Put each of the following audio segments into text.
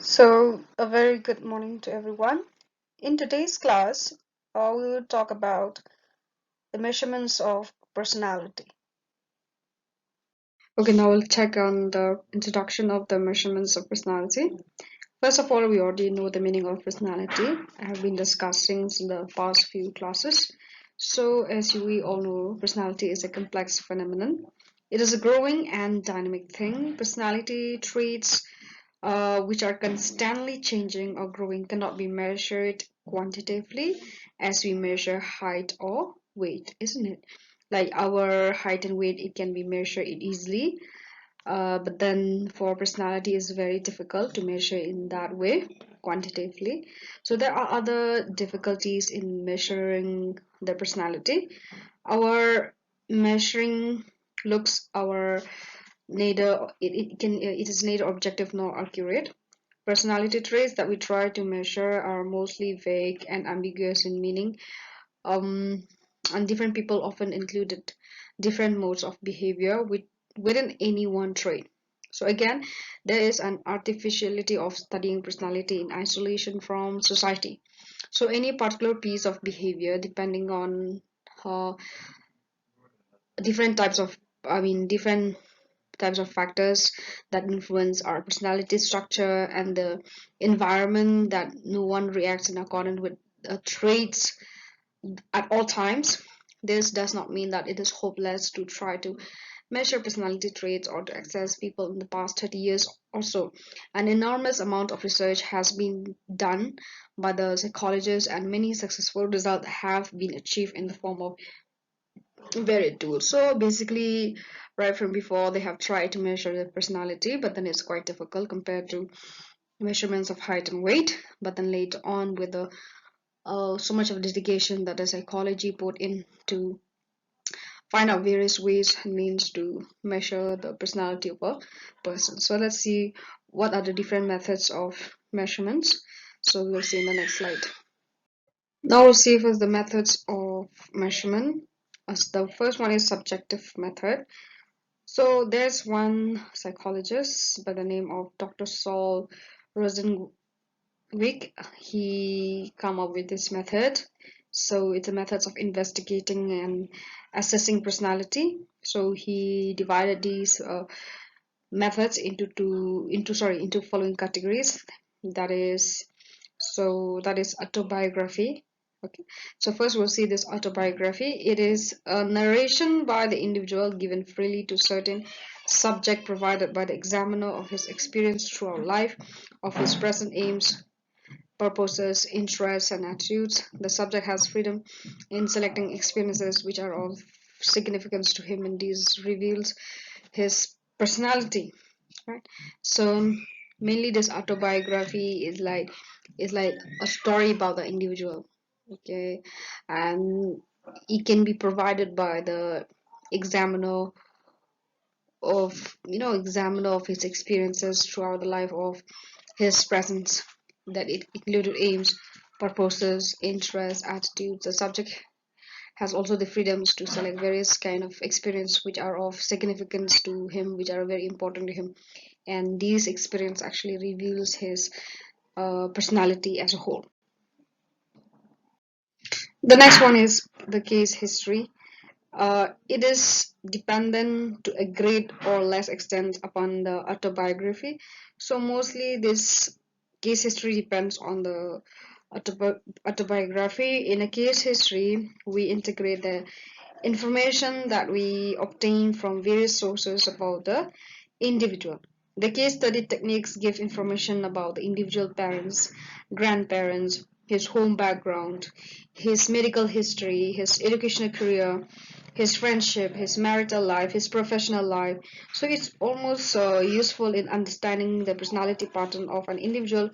So, a very good morning to everyone. In today's class, we will talk about the measurements of personality. Okay, now we'll check on the introduction of the measurements of personality. First of all, we already know the meaning of personality. I have been discussing in the past few classes. So, as we all know, personality is a complex phenomenon. It is a growing and dynamic thing. Personality traits which are constantly changing or growing cannot be measured quantitatively as we measure height or weight, isn't it? Like our height and weight, it can be measured easily, but then for personality, it's very difficult to measure in that way quantitatively. So there are other difficulties in measuring the personality. Our measuring looks our neither it is neither objective nor accurate. Personality traits that we try to measure are mostly vague and ambiguous in meaning, um, and different people often included different modes of behavior within any one trait. So again, there is an artificiality of studying personality in isolation from society. So any particular piece of behavior, depending on uh, different types of, different types of factors that influence our personality structure and the environment, that no one reacts in accordance with traits at all times. This does not mean that it is hopeless to try to measure personality traits or to assess people in the past 30 years or so. An enormous amount of research has been done by the psychologists, and many successful results have been achieved in the form of varied tools. So basically, right from before, they have tried to measure the personality, but then it's quite difficult compared to measurements of height and weight. But then later on, with the so much of dedication that the psychology put in to find out various ways and means to measure the personality of a person. So let's see what are the different methods of measurements. So we'll see in the next slide. Now we'll see first the methods of measurement. As the first one is subjective method. So there's one psychologist by the name of Dr. Saul Rosenwick. He come up with this method. So it's a methods of investigating and assessing personality. So he divided these methods into following categories. That is autobiography. Okay, so first we'll see this autobiography. It is a narration by the individual given freely to certain subject provided by the examiner of his experience throughout life, of his present aims, purposes, interests, and attitudes. The subject has freedom in selecting experiences which are of significance to him, and this reveals his personality. Right. So mainly this autobiography is like a story about the individual. Okay, and it can be provided by the examiner examiner of his experiences throughout the life of his presence, that it included aims, purposes, interests, attitudes. The subject has also the freedoms to select various kind of experience which are of significance to him, which are very important to him, and these experience actually reveals his personality as a whole. The next one is the case history. It is dependent to a great or less extent upon the autobiography. So mostly this case history depends on the autobiography. In a case history, we integrate the information that we obtain from various sources about the individual. The case study techniques give information about the individual parents, grandparents, his home background, his medical history, his educational career, his friendship, his marital life, his professional life. So it's almost useful in understanding the personality pattern of an individual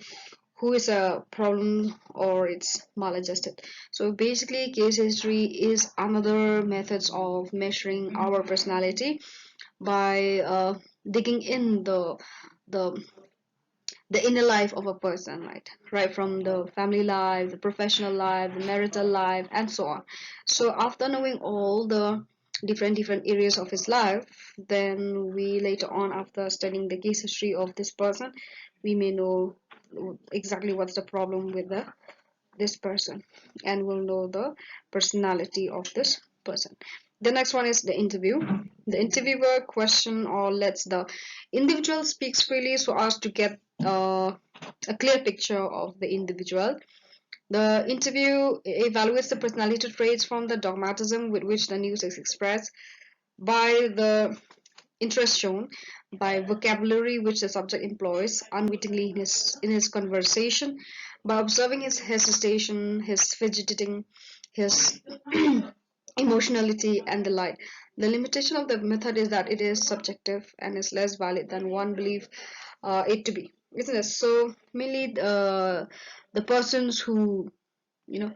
who is a problem or it's maladjusted. So basically, case history is another methods of measuring our personality by digging in the the inner life of a person, right from the family life, the professional life, the marital life, and so on. So after knowing all the different areas of his life, then we later on, after studying the case history of this person, we may know exactly what's the problem with this person, and we'll know the personality of this person. The next one is the interview. The interviewer question or lets the individual speaks freely so as to get a clear picture of the individual. The interview evaluates the personality traits from the dogmatism with which the news is expressed, by the interest shown, by vocabulary which the subject employs unwittingly in his conversation, by observing his hesitation, his fidgeting, his emotionality, and the like. The limitation of the method is that it is subjective and is less valid than one believe it to be, isn't it? So mainly the persons who, you know,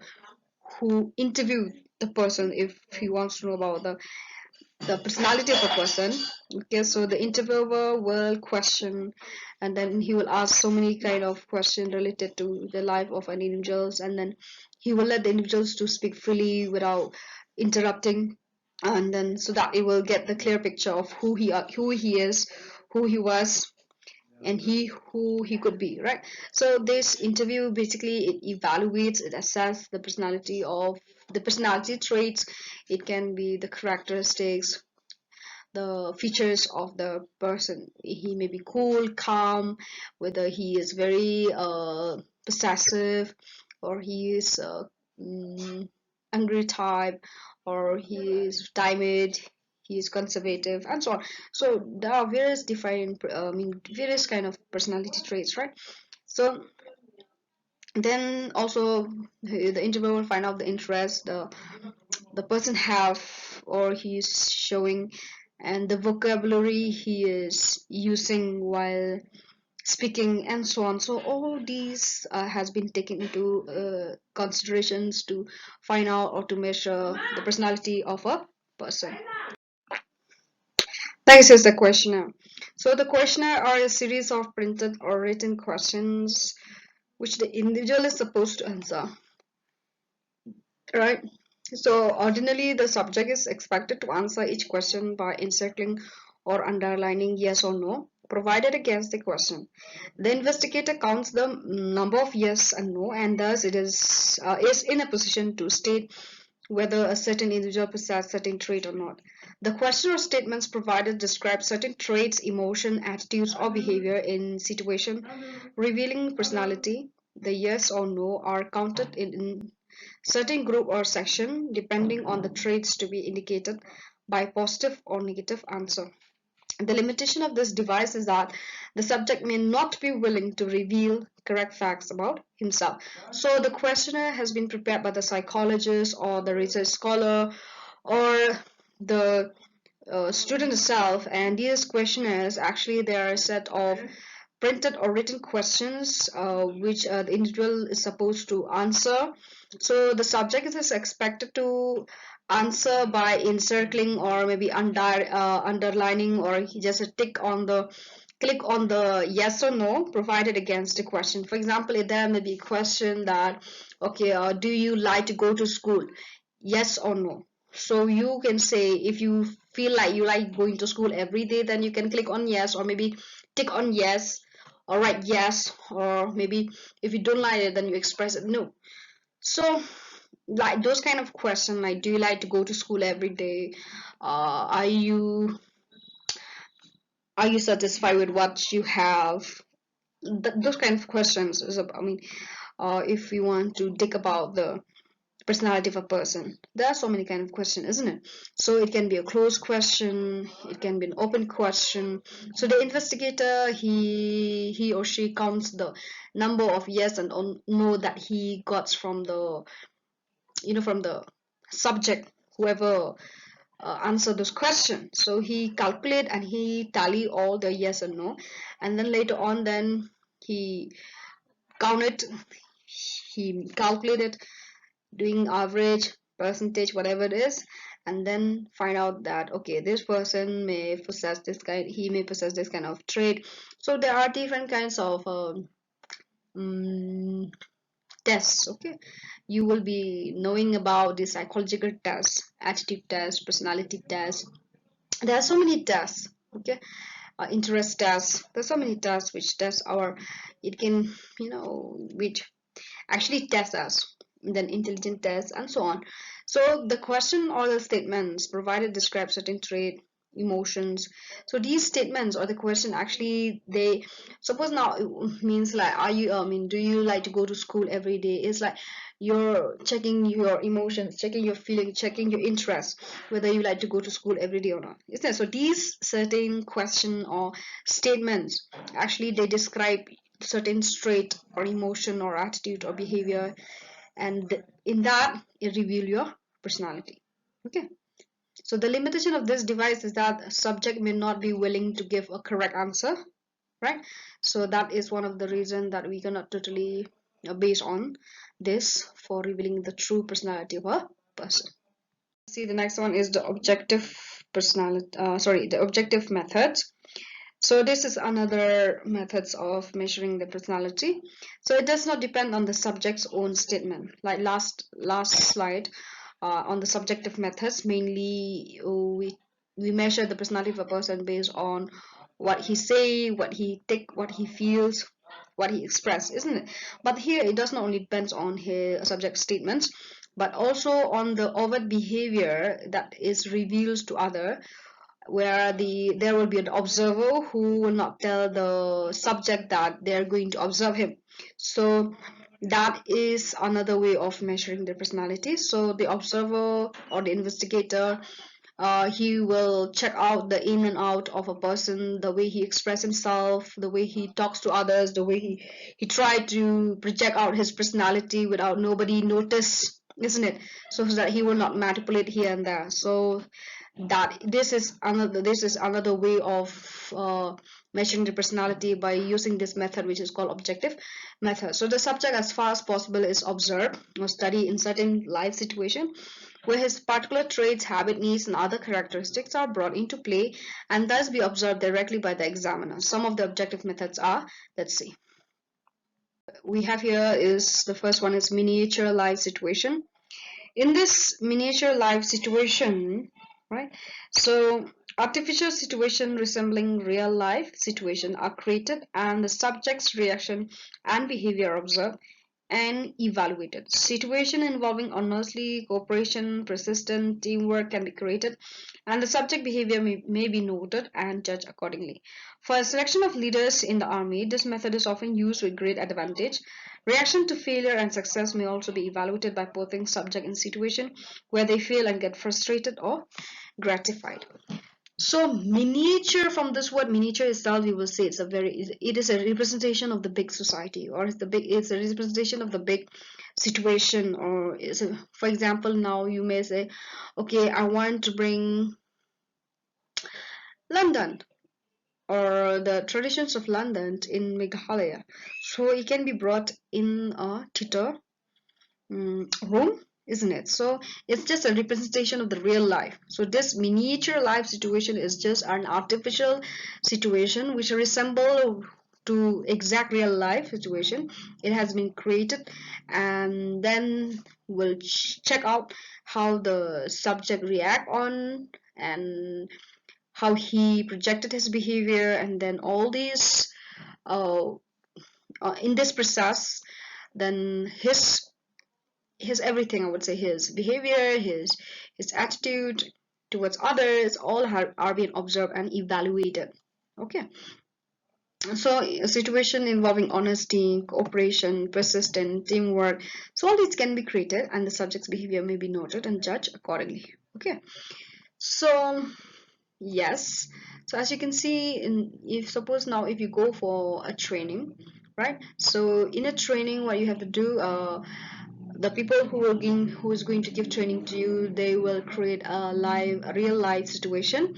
who interview the person, if he wants to know about the personality of a person. Okay, so the interviewer will question, and then he will ask so many kind of questions related to the life of an individuals, and then he will let the individuals to speak freely without interrupting, and then so that it will get the clear picture of who he is, who he was, and who he could be, right? So this interview basically it evaluates, it assesses the personality traits. It can be the characteristics, the features of the person. He may be cool, calm, whether he is very possessive, or he is angry type, or he is timid, he is conservative, and so on. So there are various different, various kind of personality traits, right? So then also the interviewer will find out the interest the person have or he is showing, and the vocabulary he is using while speaking, and so on. So all these has been taken into considerations to find out or to measure the personality of a person. Next is the questionnaire. So the questionnaire are a series of printed or written questions which the individual is supposed to answer, right? So ordinarily the subject is expected to answer each question by encircling or underlining yes or no provided against the question. The investigator counts the number of yes and no, and thus it is in a position to state whether a certain individual possesses certain trait or not. The question or statements provided describe certain traits, emotion, attitudes, or behavior in situation revealing personality. The yes or no are counted in certain group or section depending on the traits to be indicated by positive or negative answer. The limitation of this device is that the subject may not be willing to reveal correct facts about himself. So the questionnaire has been prepared by the psychologist or the research scholar or the student itself, and these questionnaires actually they are a set of printed or written questions which the individual is supposed to answer. So the subject is expected to answer by encircling or maybe underlining, or just a tick on the click on the yes or no provided against the question. For example, if there may be a question that, okay, do you like to go to school? Yes or no. So you can say if you feel like you like going to school every day, then you can click on yes, or maybe tick on yes, or write yes, or maybe if you don't like it, then you express it no. So like those kind of questions, like do you like to go to school every day? Are you satisfied with what you have? Those kind of questions is if you want to dig about the personality of a person, there are so many kind of questions, isn't it? So it can be a closed question, it can be an open question. So the investigator, he or she counts the number of yes and no that he got from the from the subject, whoever answer this question. So he calculate and he tally all the yes and no, and then later on then he count it, he calculated doing average percentage whatever it is, and then find out that okay, this person may possess this kind, he may possess this kind of trait. So there are different kinds of um, tests. Okay, you will be knowing about the psychological tests, attitude tests, personality tests. There are so many tests. Okay, interest tests. There's so many tests which test our, it can, which actually test us, then intelligent tests and so on. So the question or the statements provided describe certain trait, emotions. So these statements or the question actually, they suppose now it means like, are you do you like to go to school every day? It's like you're checking your emotions, checking your feeling, checking your interest, whether you like to go to school every day or not, isn't it? So these certain question or statements actually, they describe certain trait or emotion or attitude or behavior, and in that it reveal your personality. Okay, so the limitation of this device is that a subject may not be willing to give a correct answer, right? So that is one of the reason that we cannot totally base on this for revealing the true personality of a person. See, the next one is the objective personality, the objective methods. So this is another methods of measuring the personality. So it does not depend on the subject's own statement. Like last slide, on the subjective methods, mainly we measure the personality of a person based on what he say, what he think, what he feels, what he express, isn't it? But here it does not only depends on his subject statements, but also on the overt behavior that is revealed to other, where there will be an observer who will not tell the subject that they're going to observe him. So that is another way of measuring their personality. So the observer or the investigator, he will check out the in and out of a person, the way he expresses himself, the way he talks to others, the way he try to project out his personality without nobody notice, isn't it? So that he will not manipulate here and there. So that this is another way of measuring the personality by using this method, which is called objective method. So the subject, as far as possible, is observed or studied in certain life situation where his particular traits, habit, needs, and other characteristics are brought into play and thus be observed directly by the examiner. Some of the objective methods are, let's see, we have here is the first one is miniature life situation. In this miniature life situation, right, so artificial situation resembling real life situation are created and the subject's reaction and behavior observed and evaluated. Situation involving honestly, cooperation, persistent teamwork can be created, and the subject behavior may be noted and judged accordingly. For a selection of leaders in the army, this method is often used with great advantage. Reaction to failure and success may also be evaluated by putting subject in situation where they fail and get frustrated or gratified. So miniature, from this word miniature itself, you will say it is a representation of the big society, or it's a representation of the big situation, or for example, now you may say, okay, I want to bring London or the traditions of London in Meghalaya. So it can be brought in a theater room, isn't it? So it's just a representation of the real life. So this miniature life situation is just an artificial situation which resemble to exact real life situation. It has been created, and then we'll check out how the subject react on, and how he projected his behavior, and then all these uh, in this process, then his everything, I would say, his behavior, his attitude towards others, all are being observed and evaluated. Okay, so a situation involving honesty, cooperation, persistence, teamwork, so all these can be created and the subject's behavior may be noted and judged accordingly. Okay, so yes, so as you can see, if suppose now if you go for a training, right, so in a training what you have to do, the people who is going to give training to you, they will create a real life situation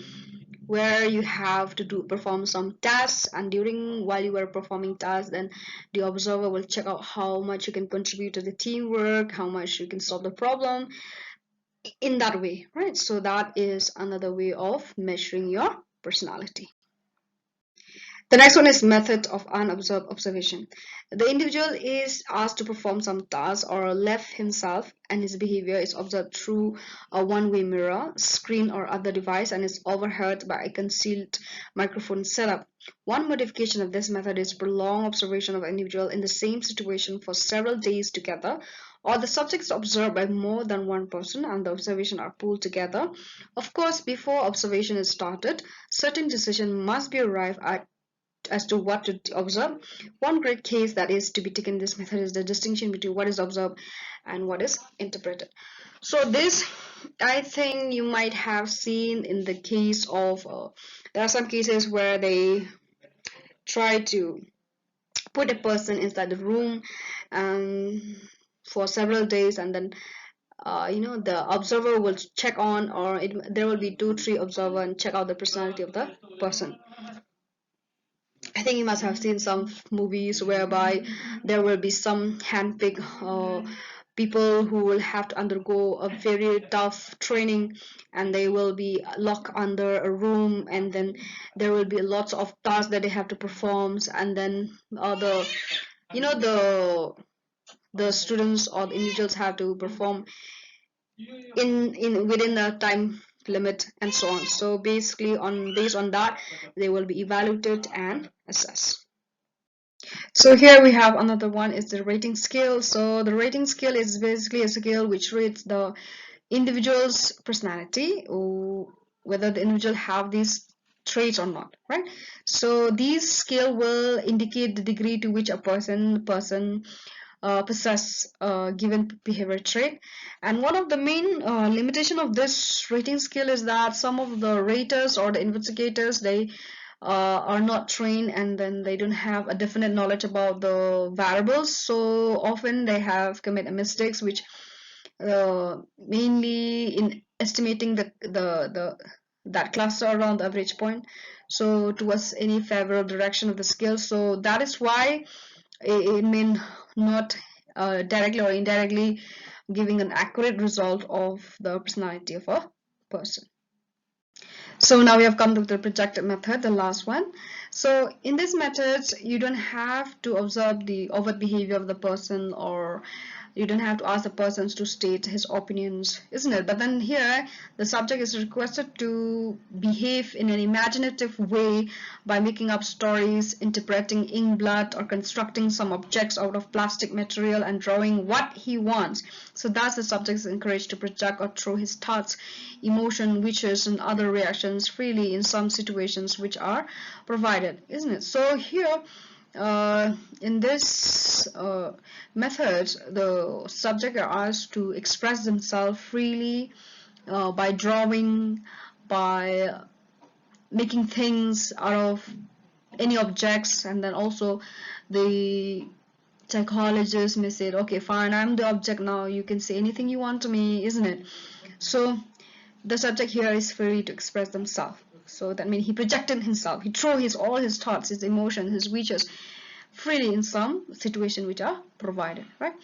where you have to perform some tasks, and during while you are performing tasks, then the observer will check out how much you can contribute to the teamwork, how much you can solve the problem in that way, right? So that is another way of measuring your personality. The next one is method of unobserved observation. The individual is asked to perform some task or left himself and his behavior is observed through a one-way mirror, screen or other device and is overheard by a concealed microphone setup. One modification of this method is prolonged observation of an individual in the same situation for several days together, or the subject is observed by more than one person and the observations are pulled together. Of course, before observation is started, certain decision must be arrived at as to what to observe. One great case that is to be taken in this method is the distinction between what is observed and what is interpreted. So this, I think you might have seen in the case of, there are some cases where they try to put a person inside the room for several days and then the observer will check on, or there will be 2 3 observer and check out the personality of the person. I think you must have seen some movies whereby there will be some handpicked people who will have to undergo a very tough training and they will be locked under a room and then there will be lots of tasks that they have to perform and then the students or the individuals have to perform in within the time limit and so on. So basically based on that they will be evaluated and assessed. So here we have another one is the rating scale. So the rating scale is basically a scale which rates the individual's personality, or whether the individual have these traits or not, right? So these scale will indicate the degree to which a person possess a given behavior trait. And one of the main limitation of this rating scale is that some of the raters or the investigators, they are not trained and then they don't have a definite knowledge about the variables, so often they have committed mistakes which mainly in estimating that cluster around the average point, so towards any favorable direction of the scale. So that is why it may not directly or indirectly giving an accurate result of the personality of a person. So now we have come to the projected method, the last one. So in this method, you don't have to observe the overt behavior of the person, or you don't have to ask the persons to state his opinions, isn't it? But then here, the subject is requested to behave in an imaginative way by making up stories, interpreting ink blood, or constructing some objects out of plastic material and drawing what he wants. So thus the subject is encouraged to project or throw his thoughts, emotion, wishes, and other reactions freely in some situations which are provided, isn't it? So here, in this method, the subject are asked to express themselves freely by drawing, by making things out of any objects, and then also the psychologist may say, okay, fine, I'm the object now, you can say anything you want to me, isn't it? So the subject here is free to express themselves. So that means he projected himself, he threw all his thoughts, his emotions, his wishes freely in some situation which are provided, right?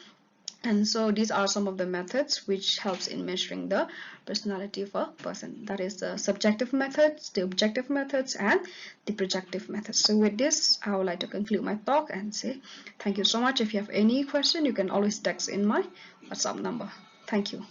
And so these are some of the methods which helps in measuring the personality of a person. That is the subjective methods, the objective methods, and the projective methods. So with this, I would like to conclude my talk and say thank you so much. If you have any question, you can always text in my WhatsApp number. Thank you.